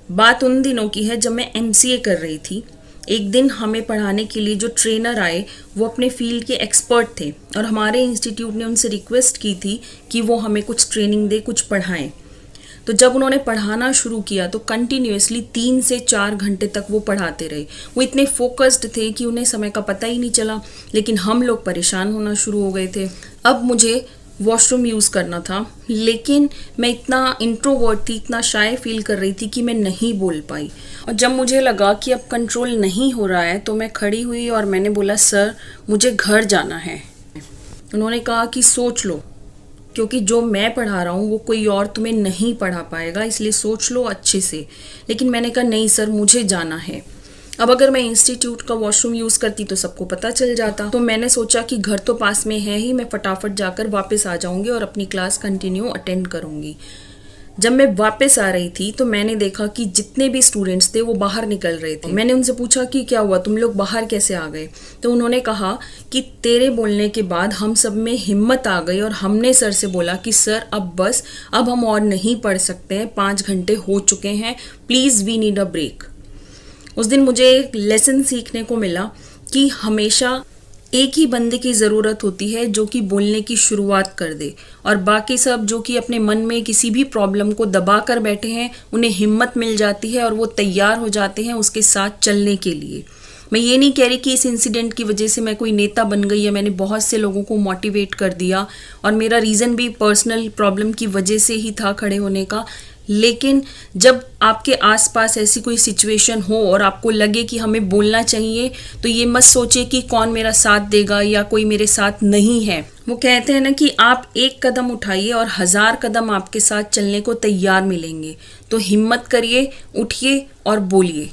बात उन दिनों की है जब मैं एमसीए कर रही थी। एक दिन हमें पढ़ाने के लिए जो ट्रेनर आए वो अपने फील्ड के एक्सपर्ट थे और हमारे इंस्टीट्यूट ने उनसे रिक्वेस्ट की थी कि वो हमें कुछ ट्रेनिंग दे, कुछ पढ़ाएं। तो जब उन्होंने पढ़ाना शुरू किया तो कंटिन्यूअसली 3 से 4 घंटे तक वो पढ़ाते रहे। वो इतने फोकस्ड थे कि उन्हें समय का पता ही नहीं चला, लेकिन हम लोग परेशान होना शुरू हो गए थे। अब मुझे वॉशरूम यूज़ करना था, लेकिन मैं इतना इंट्रोवर्ट थी, इतना शाय फील कर रही थी कि मैं नहीं बोल पाई। और जब मुझे लगा कि अब कंट्रोल नहीं हो रहा है तो मैं खड़ी हुई और मैंने बोला, सर मुझे घर जाना है। उन्होंने कहा कि सोच लो, क्योंकि जो मैं पढ़ा रहा हूँ वो कोई और तुम्हें नहीं पढ़ा पाएगा, इसलिए सोच लो अच्छे से। लेकिन मैंने कहा नहीं सर, मुझे जाना है। अब अगर मैं इंस्टीट्यूट का वॉशरूम यूज़ करती तो सबको पता चल जाता। तो मैंने सोचा कि घर तो पास में है ही, मैं फटाफट जाकर वापस आ जाऊंगी और अपनी क्लास कंटिन्यू अटेंड करूंगी। जब मैं वापस आ रही थी तो मैंने देखा कि जितने भी स्टूडेंट्स थे वो बाहर निकल रहे थे। मैंने उनसे पूछा कि क्या हुआ, तुम लोग बाहर कैसे आ गए? तो उन्होंने कहा कि तेरे बोलने के बाद हम सब में हिम्मत आ गई और हमने सर से बोला कि सर अब बस, अब हम और नहीं पढ़ सकते हैं, 5 घंटे हो चुके हैं, please we need a break. उस दिन मुझे एक लेसन सीखने को मिला कि हमेशा एक ही बंदे की ज़रूरत होती है जो कि बोलने की शुरुआत कर दे, और बाकी सब जो कि अपने मन में किसी भी प्रॉब्लम को दबा कर बैठे हैं उन्हें हिम्मत मिल जाती है और वो तैयार हो जाते हैं उसके साथ चलने के लिए। मैं ये नहीं कह रही कि इस इंसिडेंट की वजह से मैं कोई नेता बन गई या मैंने बहुत से लोगों को मोटिवेट कर दिया, और मेरा रीज़न भी पर्सनल प्रॉब्लम की वजह से ही था खड़े होने का। लेकिन जब आपके आसपास ऐसी कोई सिचुएशन हो और आपको लगे कि हमें बोलना चाहिए, तो ये मत सोचिए कि कौन मेरा साथ देगा या कोई मेरे साथ नहीं है। वो कहते हैं ना कि आप एक कदम उठाइए और 1000 कदम आपके साथ चलने को तैयार मिलेंगे। तो हिम्मत करिए, उठिए और बोलिए।